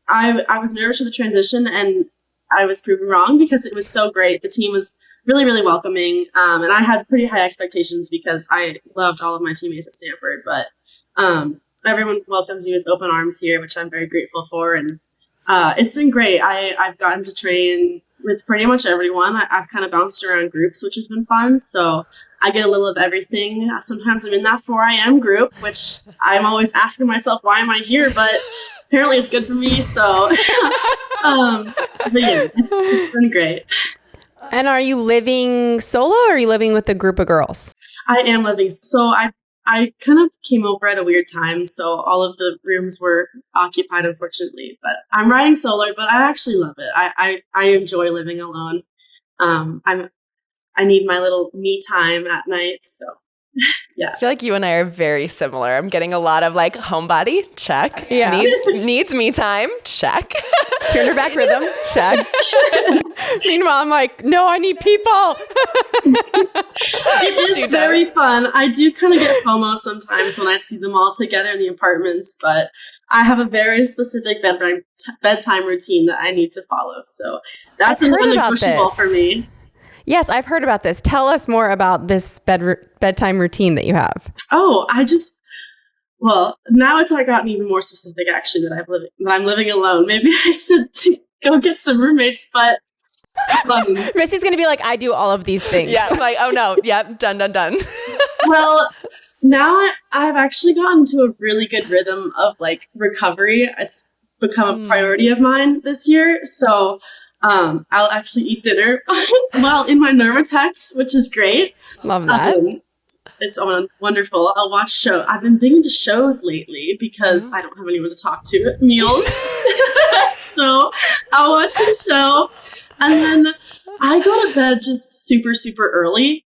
I was nervous for the transition, and I was proven wrong because it was so great. The team was really, really welcoming. And I had pretty high expectations because I loved all of my teammates at Stanford, but everyone welcomes me with open arms here, which I'm very grateful for. And it's been great. I've gotten to train with pretty much everyone. I've kind of bounced around groups, which has been fun. So I get a little of everything. Sometimes I'm in that 4 a.m. group, which I'm always asking myself, why am I here? But apparently it's good for me. So, but yeah, it's been great. And are you living solo, or are you living with a group of girls? I am living. So I kind of came over at a weird time, so all of the rooms were occupied, unfortunately. But I'm riding solo, but I actually love it. I enjoy living alone. I need my little me time at night, so I feel like you and I are very similar. I'm getting a lot of like homebody, check. Yeah. Needs me time, check. Turn her back rhythm, check. Meanwhile, I'm like, no, I need people. It is very fun. I do kind of get FOMO sometimes when I see them all together in the apartments, but I have a very specific bedtime routine that I need to follow. So that's a non-negotiable for me. Yes, I've heard about this. Tell us more about this bedtime routine that you have. Oh, well, now it's gotten even more specific, actually, that I'm living alone. Maybe I should go get some roommates, but... Missy's going to be like, I do all of these things. Yeah, I'm like, oh no, yep, done. Well, now I've actually gotten to a really good rhythm of like recovery. It's become a priority of mine this year. So I'll actually eat dinner while in my Normatex, which is great. Love that. It's wonderful. I'll watch shows. I've been big into shows lately because I don't have anyone to talk to at meals. So I'll watch a show. And then I go to bed just super, super early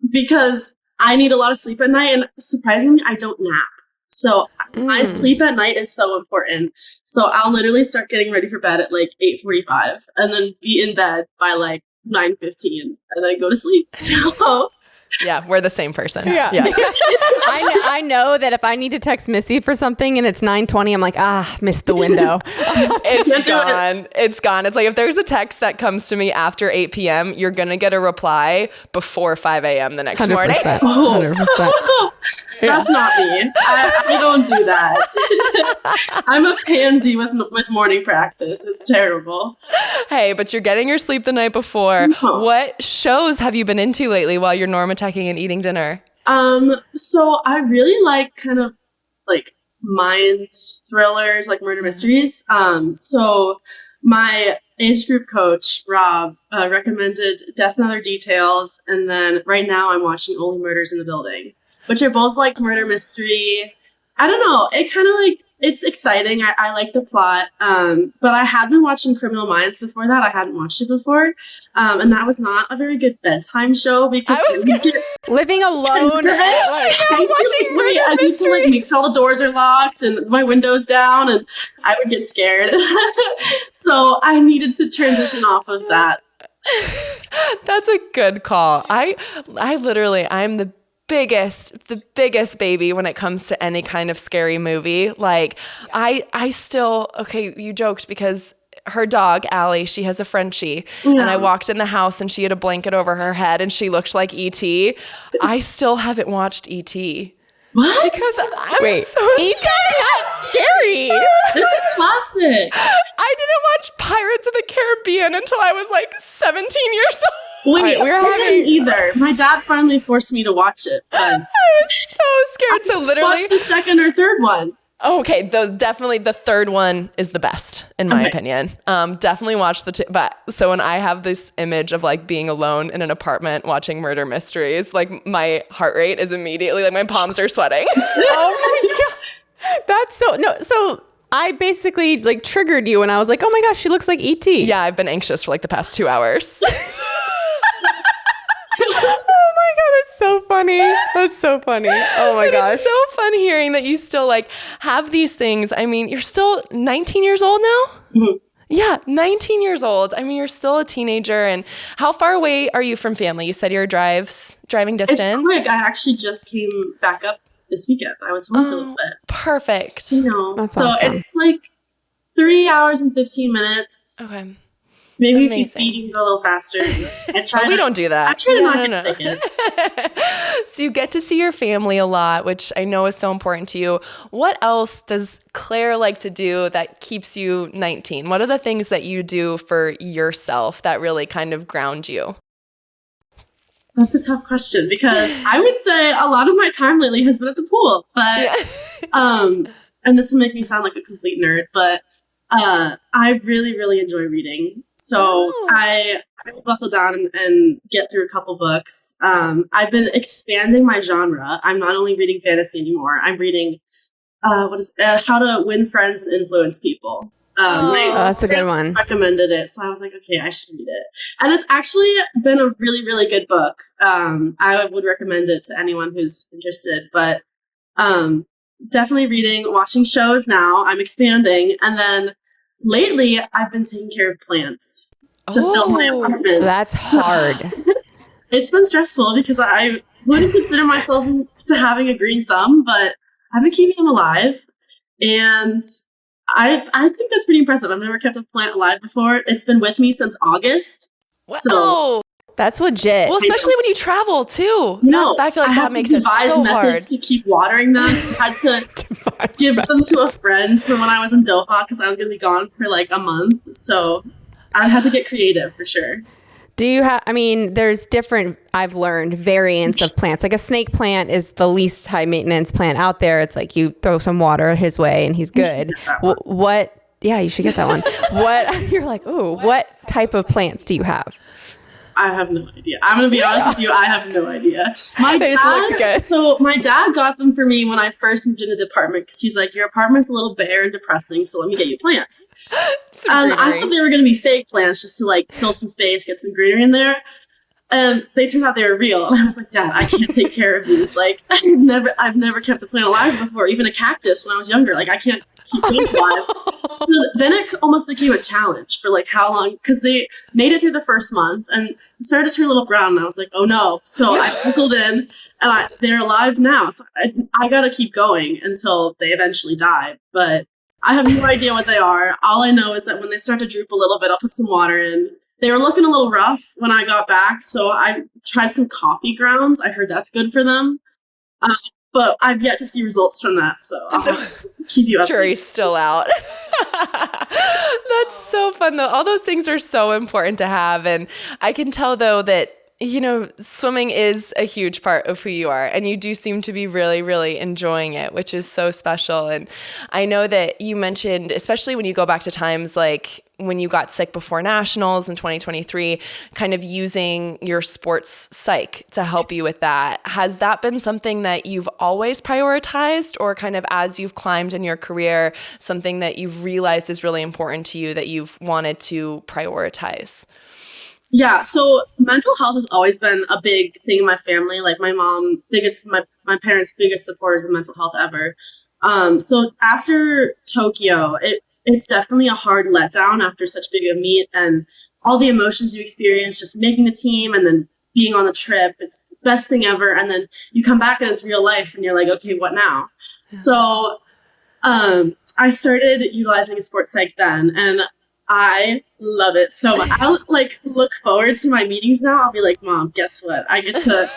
because I need a lot of sleep at night. And surprisingly, I don't nap. So my sleep at night is so important. So I'll literally start getting ready for bed at like 8:45 and then be in bed by like 9:15 and then go to sleep. So yeah, we're the same person. Yeah. I know that if I need to text Missy for something and it's 9:20, I'm like, missed the window. It's gone. It's gone. It's like if there's a text that comes to me after 8 p.m., you're going to get a reply before 5 a.m. the next 100%, morning. 100%. That's not me. I don't do that. I'm a pansy with morning practice. It's terrible. Hey, but you're getting your sleep the night before. What shows have you been into lately while you're normateching and eating dinner? So I really like kind of like mind thrillers, like murder mysteries. So my age group coach, Rob, recommended Death and Other Details. And then right now I'm watching Only Murders in the Building, which are both like murder mystery. I don't know. It kind of like, it's exciting. I like the plot. But I had been watching Criminal Minds before that. I hadn't watched it before. And that was not a very good bedtime show because living alone. I need to like make sure all the doors are locked and my window's down and I would get scared. So I needed to transition off of that. That's a good call. I'm the biggest baby when it comes to any kind of scary movie. Like I still, okay, you joked because her dog, Allie, she has a Frenchie. Yeah. And I walked in the house and she had a blanket over her head and she looked like E.T. I still haven't watched E.T. What? Because I'm so E.T. not scary. It's a classic. I didn't watch Pirates of the Caribbean until I was like 17 years old. Wait, I didn't either. My dad finally forced me to watch it. I was so scared. So literally, watch the second or third one. Okay, definitely the third one is the best in my opinion. Definitely watch the two. But so when I have this image of like being alone in an apartment watching murder mysteries, like my heart rate is immediately like my palms are sweating. Oh my god, that's so. I basically like triggered you and I was like, oh my gosh, she looks like E.T. Yeah, I've been anxious for like the past 2 hours. Oh my god, that's so funny. That's so funny. Oh my gosh. It's so fun hearing that you still like have these things. I mean, you're still 19 years old now? Mm-hmm. Yeah, 19 years old. I mean, you're still a teenager. And how far away are you from family? You said your driving distance? It's quick. I actually just came back up this weekend. I was home for a little bit. Perfect. You know, that's so awesome. It's like 3 hours and 15 minutes. Okay. Maybe Amazing. if you speed, you can go a little faster. We don't do that. I try to not get ticket. So you get to see your family a lot, which I know is so important to you. What else does Claire like to do that keeps you 19? What are the things that you do for yourself that really kind of ground you? That's a tough question because I would say a lot of my time lately has been at the pool. But, and this will make me sound like a complete nerd, but I really, really enjoy reading. So I buckle down and get through a couple books. I've been expanding my genre. I'm not only reading fantasy anymore. I'm reading How to Win Friends and Influence People. That's a good one. Recommended it, so I was like, okay, I should read it. And it's actually been a really, really good book. I would recommend it to anyone who's interested, but definitely reading, watching shows now. I'm expanding. And then lately, I've been taking care of plants to fill my apartment. That's hard. It's been stressful because I wouldn't consider myself to having a green thumb, but I've been keeping them alive. And I think that's pretty impressive. I've never kept a plant alive before. It's been with me since August. Wow. So that's legit. Well, especially when you travel too. No, I feel like that makes it so hard. Methods to keep watering them. I had to give them to a friend for when I was in Doha because I was going to be gone for like a month. So I had to get creative for sure. Do you have, I mean, there's different, I've learned, variants of plants. Like a snake plant is the least high maintenance plant out there. It's like you throw some water his way and he's good. Yeah, you should get that one. You're like, oh, what type of plants do you have? I have no idea. I'm going to be honest with you. I have no idea. My dad got them for me when I first moved into the apartment because he's like, your apartment's a little bare and depressing, so let me get you plants. And I thought they were going to be fake plants just to like fill some space, get some greenery in there. And they turned out they were real. And I was like, Dad, I can't take care of these. Like, I've never kept a plant alive before, even a cactus when I was younger. Like, I can't keep plants alive. So then it almost became a challenge for like how long, because they made it through the first month and it started to turn a little brown. And I was like, oh no. So I buckled in and they're alive now. So I got to keep going until they eventually die. But I have no idea what they are. All I know is that when they start to droop a little bit, I'll put some water in. They were looking a little rough when I got back, so I tried some coffee grounds. I heard that's good for them. But I've yet to see results from that, so I'll keep you updated. Jury's still out. That's so fun, though. All those things are so important to have, and I can tell, though, that swimming is a huge part of who you are, and you do seem to be really, really enjoying it, which is so special. And I know that you mentioned, especially when you go back to times like when you got sick before nationals in 2023, kind of using your sports psych to help you with that. Has that been something that you've always prioritized, or kind of as you've climbed in your career, something that you've realized is really important to you that you've wanted to prioritize? Yeah, so mental health has always been a big thing in my family. Like my parents' biggest supporters of mental health ever. So after Tokyo, it's definitely a hard letdown after such big a meet and all the emotions you experience, just making the team and then being on the trip. It's the best thing ever. And then you come back and it's real life and you're like, okay, what now? Yeah. So I started utilizing a sports psych then, and I love it so much. I'll like look forward to my meetings now. I'll be like, Mom, guess what? I get to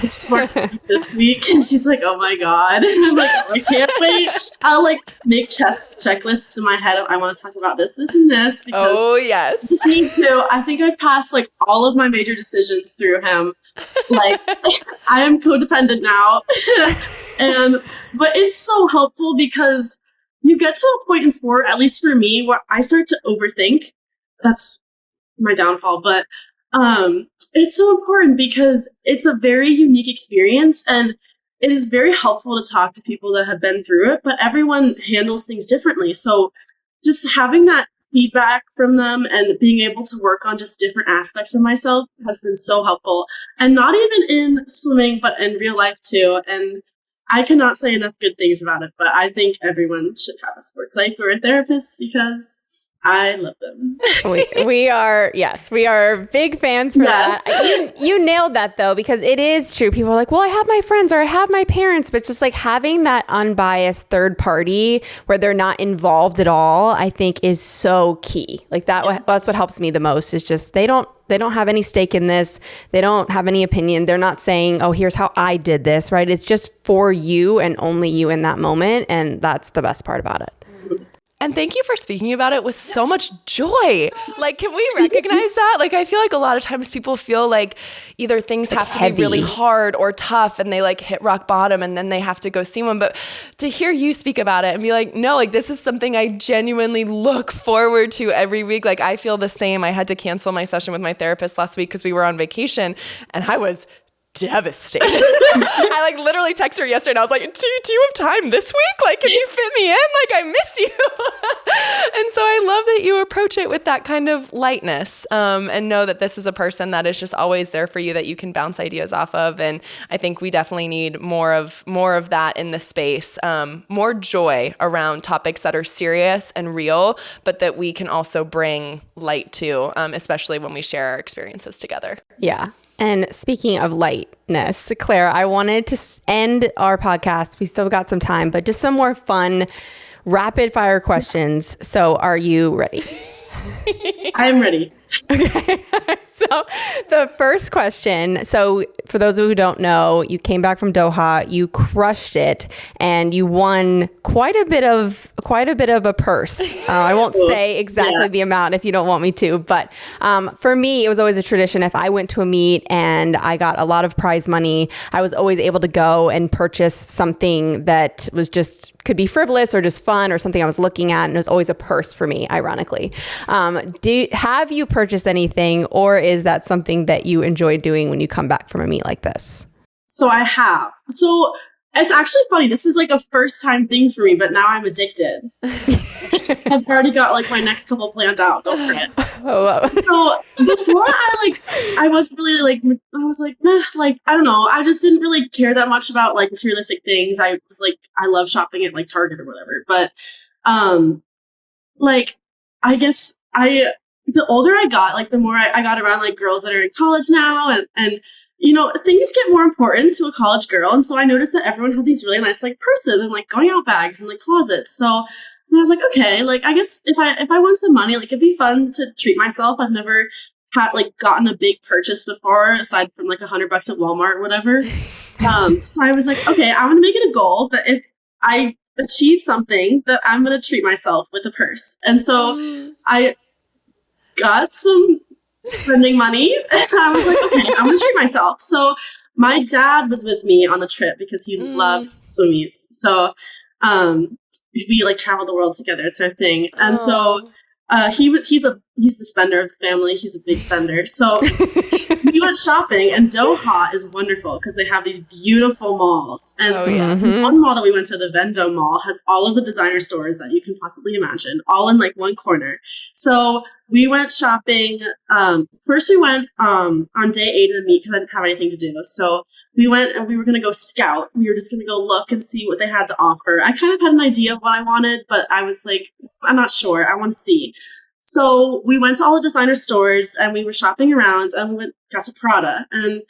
sport this week. And she's like, oh my God. And I'm like, oh, I can't wait. I'll like make checklists in my head of I want to talk about this, and this. Because yes. Me too. I think I've passed like all of my major decisions through him. Like I am codependent now. But it's so helpful because you get to a point in sport, at least for me, where I start to overthink. That's my downfall. But it's so important because it's a very unique experience, and it is very helpful to talk to people that have been through it, but everyone handles things differently. So just having that feedback from them and being able to work on just different aspects of myself has been so helpful. And not even in swimming, but in real life too. And I cannot say enough good things about it, but I think everyone should have a sports psych or a therapist because I love them. we are big fans for that. You nailed that though, because it is true. People are like, well, I have my friends or I have my parents, but just like having that unbiased third party where they're not involved at all, I think is so key. Like that's what helps me the most is just they don't have any stake in this. They don't have any opinion. They're not saying, oh, here's how I did this, right? It's just for you and only you in that moment. And that's the best part about it. And thank you for speaking about it with so much joy. Like, can we recognize that? Like, I feel like a lot of times people feel like either things have to be really hard or tough and they like hit rock bottom and then they have to go see one. But to hear you speak about it and be like, no, like this is something I genuinely look forward to every week. Like I feel the same. I had to cancel my session with my therapist last week because we were on vacation and I was devastated. I like literally texted her yesterday and I was like, do you have time this week? Like, can you fit me in? Like, I miss you. And so I that you approach it with that kind of lightness, and know that this is a person that is just always there for you, that you can bounce ideas off of. And I think we definitely need more of that in the space, more joy around topics that are serious and real, but that we can also bring light to, especially when we share our experiences together. Yeah. And speaking of lightness, Claire, I wanted to end our podcast. We still got some time, but just some more fun, rapid fire questions. So are you ready? I'm ready. Okay. So the first question. So for those who don't know, you came back from Doha, you crushed it, and you won quite a bit of a purse. I won't say exactly the amount if you don't want me to, but for me, it was always a tradition. If I went to a meet and I got a lot of prize money, I was always able to go and purchase something that was just could be frivolous or just fun or something I was looking at, and it was always a purse for me, ironically. Have you purchased anything, or is that something that you enjoy doing when you come back from a meet like this? So I have. So it's actually funny. This is like a first time thing for me, but now I'm addicted. I've already got like my next couple planned out. Don't forget. So before I was really like, I was like, meh, like, I don't know. I just didn't really care that much about like materialistic things. I was like, I love shopping at like Target or whatever. But, like, I guess the older I got, like the more I got around like girls that are in college now, and you know, things get more important to a college girl. And so I noticed that everyone had these really nice like purses and like going out bags and like closets. So I was like, okay, like I guess if I won some money, like it'd be fun to treat myself. I've never had like gotten a big purchase before, aside from like $100 at Walmart or whatever. So I was like, okay, I'm gonna make it a goal that if I achieve something, that I'm gonna treat myself with a purse. And so I got some spending money, and I was like, okay, I'm gonna treat myself. So my dad was with me on the trip because he loves swim meets. So we like traveled the world together. It's our thing. And so he's the spender of the family. He's a big spender. So we went shopping, and Doha is wonderful because they have these beautiful malls. And one mall that we went to, the Vendome Mall, has all of the designer stores that you can possibly imagine, all in like one corner. So we went shopping. First we went on day 8 of the meet because I didn't have anything to do. So we went and we were going to go scout. We were just going to go look and see what they had to offer. I kind of had an idea of what I wanted, but I was like, I'm not sure. I want to see. So we went to all the designer stores and we were shopping around, and we got to Prada. And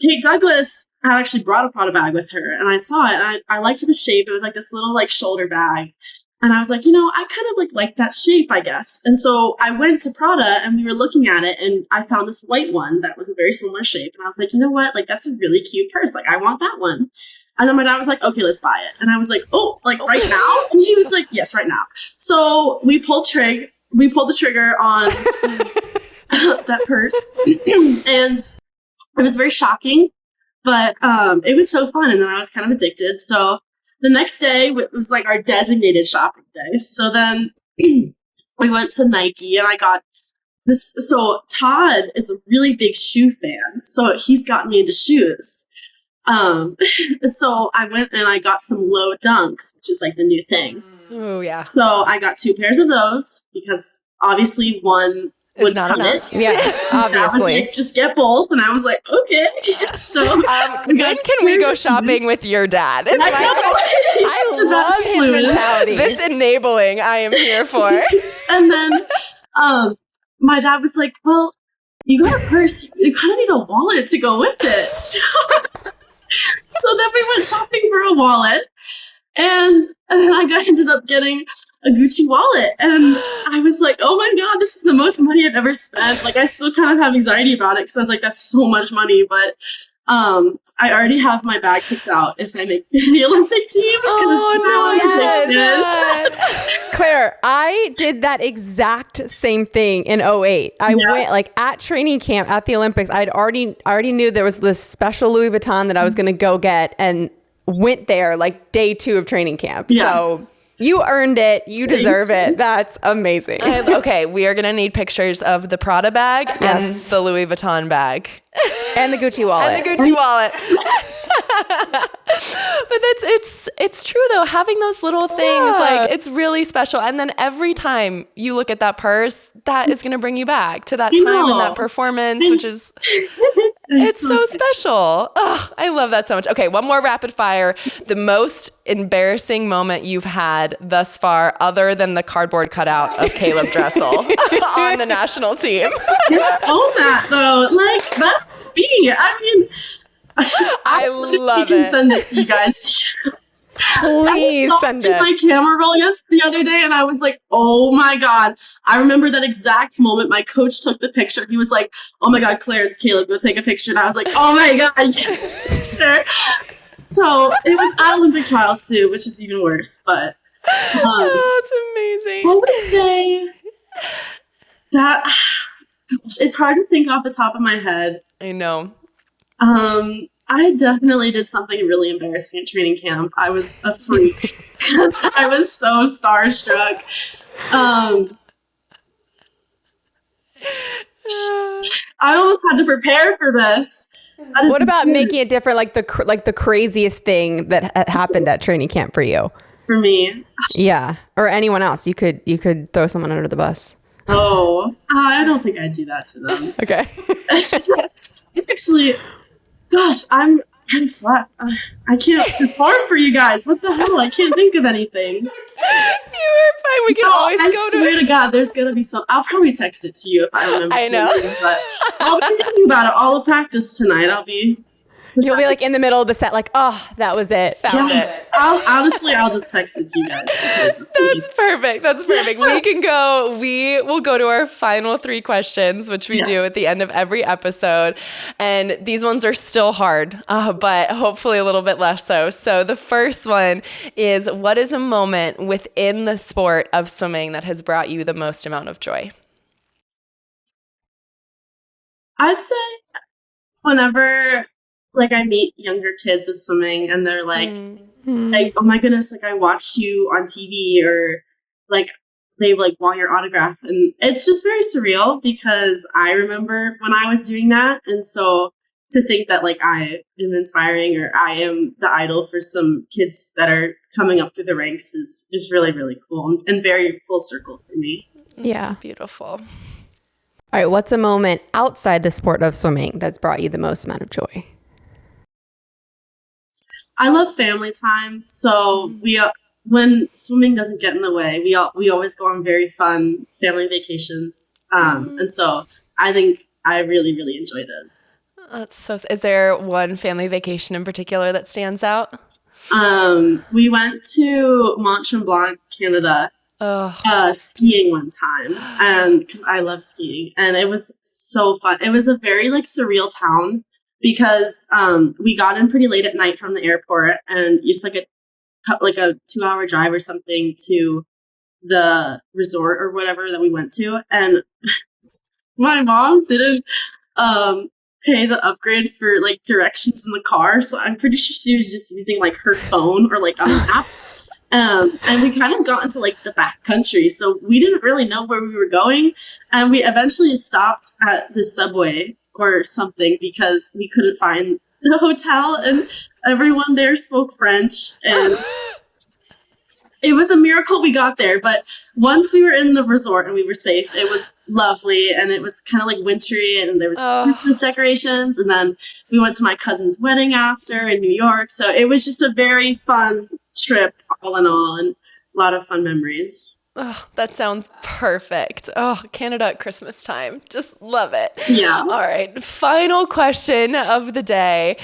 Kate Douglas had actually brought a Prada bag with her, and I saw it, and I liked the shape. It was like this little like shoulder bag. And I was like, you know, I kind of like that shape, I guess. And so I went to Prada and we were looking at it, and I found this white one that was a very similar shape. And I was like, you know what? Like, that's a really cute purse. Like, I want that one. And then my dad was like, okay, let's buy it. And I was like, oh, like right now? And he was like, yes, right now. So we pulled the trigger on that purse. And it was very shocking, but it was so fun. And then I was kind of addicted. So the next day was like our designated shopping day. So then we went to Nike, and I got this. So Todd is a really big shoe fan. So he's got me into shoes. And so I went and I got some low dunks, which is like the new thing. Oh yeah. So I got 2 pairs of those because obviously one would not cut enough. it. Yeah, I was obviously. like, just get both. And I was like, okay. So When can we go shopping with your dad? I love his mentality. This enabling I am here for. And then my dad was like, well, you got a purse. You kind of need a wallet to go with it. So then we went shopping for a wallet. And I ended up getting a Gucci wallet. And I was like, oh my God, this is the most money I've ever spent. Like, I still kind of have anxiety about it because I was like, that's so much money. But I already have my bag picked out if I make the Olympic team. Claire, I did that exact same thing in 2008. I went like at training camp at the Olympics. I already knew there was this special Louis Vuitton that I was going to go get, and went there like day 2 of training camp. Yes. So You earned it. You deserve it. That's amazing. Okay, we are going to need pictures of the Prada bag and the Louis Vuitton bag. And the Gucci wallet. And the Gucci wallet. But it's true though, having those little things, like it's really special. And then every time you look at that purse, that is going to bring you back to that time and that performance, which is it's so special. Oh, I love that so much. Okay, one more rapid fire. The most embarrassing moment you've had thus far, other than the cardboard cutout of Caeleb Dressel on the national team. Oh, that though, like that's me. I mean, I love it. You can send it to you guys. Please send it. My camera roll the other day, and I was like, "Oh my god!" I remember that exact moment. My coach took the picture. He was like, "Oh my god, Claire, it's Caeleb. Go take a picture." And I was like, "Oh my god, yes, sure." So it was at Olympic trials too, which is even worse. But that's amazing. I would say that it's hard to think off the top of my head. I know. I definitely did something really embarrassing at training camp. I was a freak because I was so starstruck. I almost had to prepare for this. What about making it different, like the craziest thing that happened at training camp for you? For me? Yeah, or anyone else. You could throw someone under the bus. Oh, I don't think I'd do that to them. Okay. Actually, gosh, I'm flat. I can't perform for you guys. What the hell? I can't think of anything. You were fine. We can always I go swear to God, there's gonna be some. I'll probably text it to you if I remember. I know. But I'll be thinking about it all of practice tonight. You'll be like in the middle of the set, like, oh, that was it. Found it. I'll just text it to you guys. That's perfect. That's perfect. We will go to our final 3 questions, which we do at the end of every episode. And these ones are still hard, but hopefully a little bit less so. So the first one is, what is a moment within the sport of swimming that has brought you the most amount of joy? I'd say whenever like I meet younger kids with swimming and they're like, oh my goodness, like I watched you on TV, or like they like want your autograph, and it's just very surreal because I remember when I was doing that, and so to think that like I am inspiring or I am the idol for some kids that are coming up through the ranks is really, really cool and very full circle for me. Yeah, it's beautiful. All right, what's a moment outside the sport of swimming that's brought you the most amount of joy? I love family time. So when swimming doesn't get in the way, we always go on very fun family vacations. And so I think I really, really enjoy those. Is there one family vacation in particular that stands out? We went to Mont Tremblant, Canada, skiing one time, and because I love skiing, and it was so fun. It was a very like surreal town because we got in pretty late at night from the airport, and it's like a 2-hour drive or something to the resort or whatever that we went to, and my mom didn't pay the upgrade for like directions in the car, so I'm pretty sure she was just using like her phone or like a map. And we kind of got into like the back country, so we didn't really know where we were going, and we eventually stopped at the subway or something because we couldn't find the hotel, and everyone there spoke French, and it was a miracle we got there. But once we were in the resort and we were safe, it was lovely, and it was kind of like wintry, and there was Christmas decorations, and then we went to my cousin's wedding after in New York, so it was just a very fun trip all in all, and a lot of fun memories. Oh, that sounds perfect. Oh, Canada at Christmas time. Just love it. Yeah. All right. Final question of the day.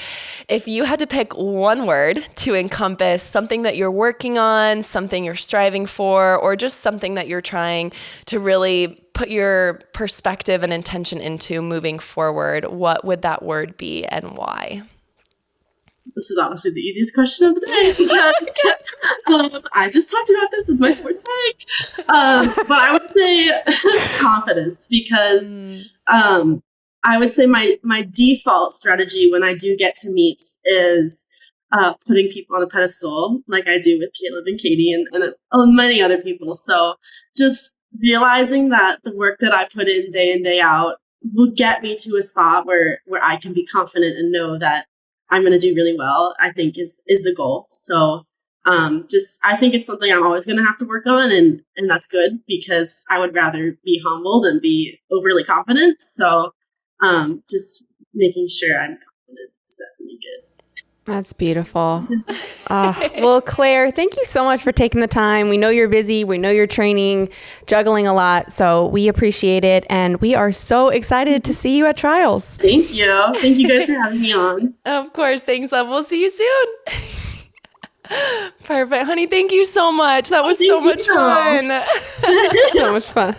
If you had to pick one word to encompass something that you're working on, something you're striving for, or just something that you're trying to really put your perspective and intention into moving forward, what would that word be and why? This is honestly the easiest question of the day because I just talked about this with my sports psych. But I would say confidence, because I would say my default strategy when I do get to meets is putting people on a pedestal like I do with Caeleb and Katie and many other people. So just realizing that the work that I put in day out will get me to a spot where I can be confident and know that I'm going to do really well, I think is the goal. So I think it's something I'm always going to have to work on, and that's good because I would rather be humble than be overly confident. So just making sure I'm confident is definitely good. That's beautiful. Well, Claire, thank you so much for taking the time. We know you're busy. We know you're training, juggling a lot. So we appreciate it. And we are so excited to see you at trials. Thank you. Thank you guys for having me on. Of course. Thanks, love. We'll see you soon. Perfect. Honey, thank you so much. That was so much fun. So much fun.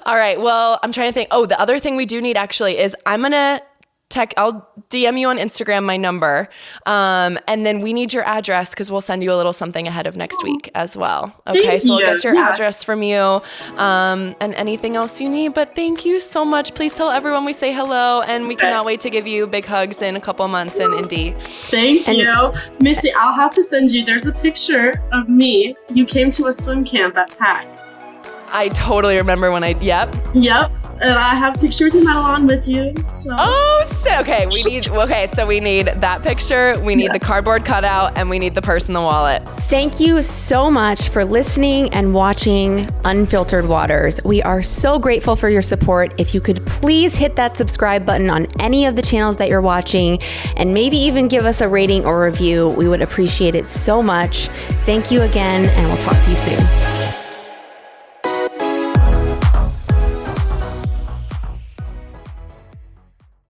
All right. Well, I'm trying to think. Oh, the other thing we do need actually is I'll DM you on Instagram my number. And then we need your address because we'll send you a little something ahead of next week as well. Okay. So we'll get your address from you, and anything else you need. But thank you so much. Please tell everyone we say hello, and we cannot wait to give you big hugs in a couple months in Indy. Thank you. Missy, I'll have to send you, there's a picture of me. You came to a swim camp at TAC. I totally remember when Yep. And I have a picture with your medal on with you. So. Oh, okay. So we need that picture. We need the cardboard cutout, and we need the purse and the wallet. Thank you so much for listening and watching Unfiltered Waters. We are so grateful for your support. If you could please hit that subscribe button on any of the channels that you're watching, and maybe even give us a rating or review, we would appreciate it so much. Thank you again, and we'll talk to you soon.